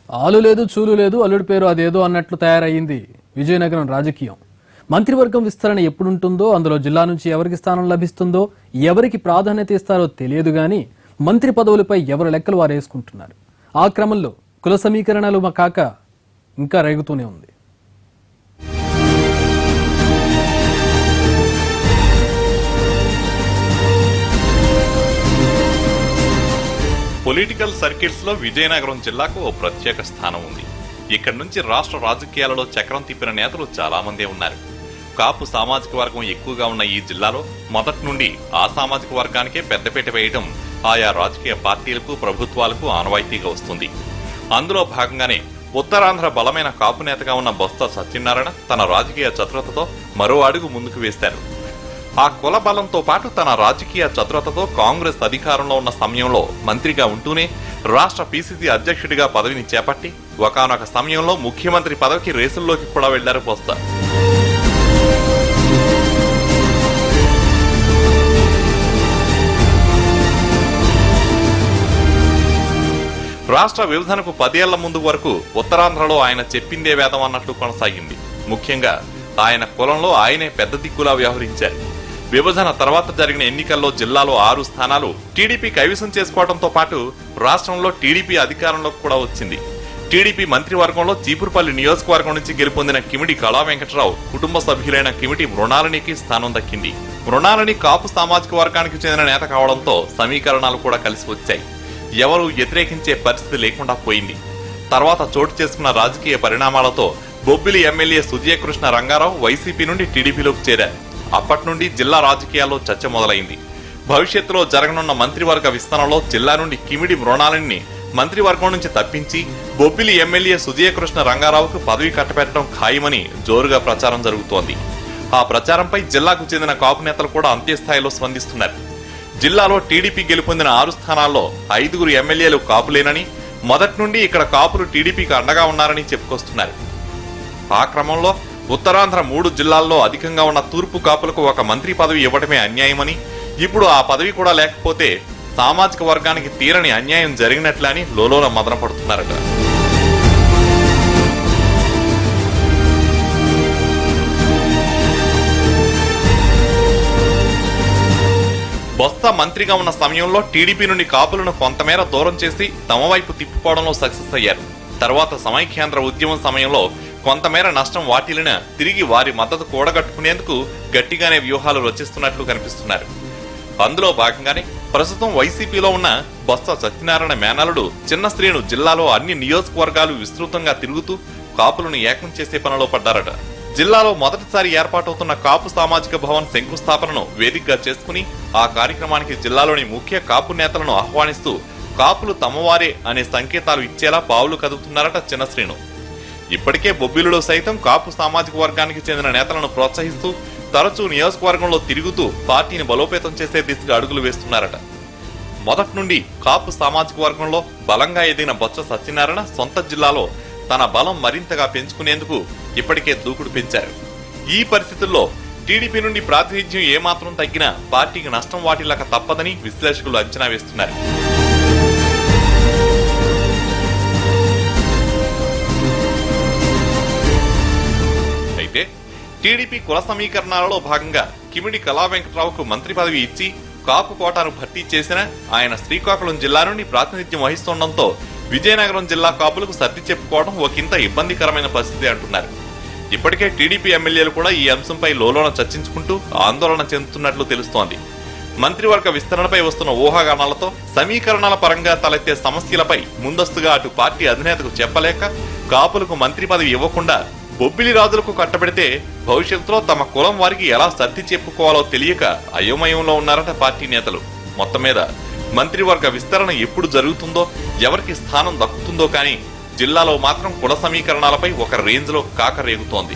ఆలు లేదు చూలు లేదు అల్లుడి పేరు అదేదో అన్నట్లు తయారయ్యింది విజయనగరం రాజకీయం. మంత్రివర్గం విస్తరణ ఎప్పుడుంటుందో, అందులో జిల్లా నుంచి ఎవరికి స్థానం లభిస్తుందో, ఎవరికి ప్రాధాన్యత ఇస్తారో తెలియదు గాని మంత్రి పదవులపై ఎవరు లెక్కలు వారేసుకుంటున్నారు. ఆ క్రమంలో కుల సమీకరణలు కాక ఇంకా రేగుతూనే ఉంది. పొలిటికల్ సర్కిల్స్ లో విజయనగరం జిల్లాకు ఓ ప్రత్యేక స్థానం ఉంది. ఇక్కడి నుంచి రాష్ట్ర రాజకీయాలలో చక్రం తిప్పిన నేతలు చాలా మందే ఉన్నారు. కాపు సామాజిక వర్గం ఎక్కువగా ఉన్న ఈ జిల్లాలో మొదటి నుండి ఆ సామాజిక వర్గానికే పెద్దపీట వేయడం ఆయా రాజకీయ పార్టీలకు, ప్రభుత్వాలకు ఆనవాయితీగా వస్తుంది. అందులో భాగంగానే ఉత్తరాంధ్ర బలమైన కాపు నేతగా ఉన్న బొత్స సత్యనారాయణ తన రాజకీయ చతురతతో మరో అడుగు ముందుకు వేశారు. ఆ కుల బలంతో పాటు తన రాజకీయ చతురతతో కాంగ్రెస్ అధికారంలో ఉన్న సమయంలో మంత్రిగా ఉంటూనే రాష్ట్ర పిసిసి అధ్యక్షుడిగా పదవిని చేపట్టి ఒకానొక సమయంలో ముఖ్యమంత్రి పదవికి రేసుల్లోకి కూడా వెళ్లారు బొత్స. రాష్ట్ర విభజనకు 10 ఏళ్ల ముందు వరకు ఉత్తరాంధ్రలో ఆయన చెప్పిందే వేదం అన్నట్లు కొనసాగింది. ముఖ్యంగా ఆయన కులంలో ఆయనే పెద్ద దిక్కులా వ్యవహరించారు. విభజన తర్వాత జరిగిన ఎన్నికల్లో జిల్లాలో 6 స్థానాలు టీడీపీ కైవసం చేసుకోవడంతో పాటు రాష్ట్రంలో టీడీపీ అధికారంలోకి కూడా వచ్చింది. టీడీపీ మంత్రివర్గంలో చీపురుపల్లి నియోజకవర్గం నుంచి గెలుపొందిన కిమిడి కళా వెంకటరావు కుటుంబ సభ్యులైన కిమిడి మృణాలినికి స్థానం దక్కింది. మృణాలిని కాపు సామాజిక వర్గానికి చెందిన నేత కావడంతో సమీకరణాలు కూడా కలిసి వచ్చాయి. ఎవరూ వ్యతిరేకించే పరిస్థితి లేకుండా పోయింది. తర్వాత చోటు చేసుకున్న రాజకీయ పరిణామాలతో బొబ్బిలి ఎమ్మెల్యే సుజయకృష్ణ రంగారావు వైసీపీ నుండి టీడీపీలోకి చేరారు. అప్పటి నుండి జిల్లా రాజకీయాల్లో చర్చ మొదలైంది. భవిష్యత్తులో జరగనున్న మంత్రివర్గ విస్తరణలో జిల్లా నుండి కిమిడి మృణాలిని మంత్రివర్గం నుంచి తప్పించి బొబ్బిలి ఎమ్మెల్యే సుజయకృష్ణ రంగారావుకు పదవి కట్టబెట్టడం ఖాయమని జోరుగా ప్రచారం జరుగుతోంది. ఆ ప్రచారంపై జిల్లాకు చెందిన కాపు నేతలు కూడా అంత్యస్థాయిలో స్పందిస్తున్నారు. జిల్లాలో టీడీపీ గెలుపొందిన 6 స్థానాల్లో 5 ఎమ్మెల్యేలు కాపులేనని, మొదటి నుండి ఇక్కడ కాపులు టీడీపీకి అండగా ఉన్నారని చెప్పుకొస్తున్నారు. ఆ క్రమంలో ఉత్తరాంధ్ర 3 జిల్లాల్లో అధికంగా ఉన్న తూర్పు కాపులకు ఒక మంత్రి పదవి ఇవ్వడమే అన్యాయమని, ఇప్పుడు ఆ పదవి కూడా లేకపోతే సామాజిక వర్గానికి తీరని అన్యాయం జరిగినట్లే అని లోలోన మదన పడుతున్నారట. బొత్స మంత్రిగా ఉన్న సమయంలో టీడీపీ నుండి కాపులను కొంతమేర దూరం చేసి తమ వైపు తిప్పుకోవడంలో సక్సెస్ అయ్యారు. తర్వాత సమైక్యాంధ్ర ఉద్యమం సమయంలో కొంతమేర నష్టం వాటిల్లిన తిరిగి వారి మద్దతు కూడగట్టుకునేందుకు గట్టిగానే వ్యూహాలు రచిస్తున్నట్లు కనిపిస్తున్నారు. అందులో భాగంగానే ప్రస్తుతం వైసీపీలో ఉన్న బొత్స సత్యనారాయణ మేనలుడు చిన్న శ్రీను జిల్లాలో అన్ని నియోజకవర్గాలు విస్తృతంగా తిరుగుతూ కాపులను ఏకం చేసే పనిలో పడ్డారట. జిల్లాలో మొదటిసారి ఏర్పాటవుతున్న కాపు సామాజిక భవన్ శంకుస్థాపనను వేదికగా చేసుకుని ఆ కార్యక్రమానికి జిల్లాలోని ముఖ్య కాపు నేతలను ఆహ్వానిస్తూ కాపులు తమవారే అనే సంకేతాలు ఇచ్చేలా పావులు కదుపుతున్నారట చిన్న శ్రీను. ఇప్పటికే బొబ్బిలిలో సైతం కాపు సామాజిక వర్గానికి చెందిన నేతలను ప్రోత్సహిస్తూ తరచూ నియోజకవర్గంలో తిరుగుతూ పార్టీని బలోపేతం చేసే దిశగా అడుగులు వేస్తున్నారట. మొదటి నుండి కాపు సామాజిక వర్గంలో బలంగా ఎదిగిన బొత్స సత్యనారాయణ సొంత జిల్లాలో తన బలం మరింతగా పెంచుకునేందుకు ఇప్పటికే దూకుడు పెంచారు. ఈ పరిస్థితుల్లో టీడీపీ నుండి ప్రాతినిధ్యం ఏమాత్రం తగ్గినా పార్టీకి నష్టం వాటిల్లక తప్పదని విశ్లేషకులు అంచనా వేస్తున్నారు. అయితే టీడీపీ కుల సమీకరణాలలో భాగంగా కిమిడి కళా వెంకటరావుకు మంత్రి పదవి ఇచ్చి కాపు కోటాను భర్తీ చేసిన ఆయన శ్రీకాకుళం జిల్లా నుండి ప్రాతినిధ్యం వహిస్తుండటంతో విజయనగరం జిల్లా కాపులకు సర్ది చెప్పుకోవడం ఒకంత ఇబ్బందికరమైన పరిస్థితి అంటున్నారు. ఇప్పటికే టీడీపీ ఎమ్మెల్యేలు కూడా ఈ అంశంపై లోలోన చర్చించుకుంటూ ఆందోళన చెందుతున్నట్లు తెలుస్తోంది. మంత్రివర్గ విస్తరణపై వస్తున్న ఊహాగానాలతో సమీకరణాల పరంగా తలెత్తే సమస్యలపై ముందస్తుగా అటు పార్టీ అధినేతకు చెప్పలేక కాపులకు మంత్రి పదవి ఇవ్వకుండా బొబ్బిలి రాజులకు కట్టబెడితే భవిష్యత్తులో తమ కులం వారికి ఎలా సర్ది చెప్పుకోవాలో తెలియక అయోమయంలో ఉన్నారట పార్టీ నేతలు. మొత్తం మీద మంత్రివర్గ విస్తరణ ఎప్పుడు జరుగుతుందో, ఎవరికి స్థానం దక్కుతుందో కానీ జిల్లాలో మాత్రం కుల సమీకరణాలపై ఒక రేంజ్ లో కాకరేగుతోంది.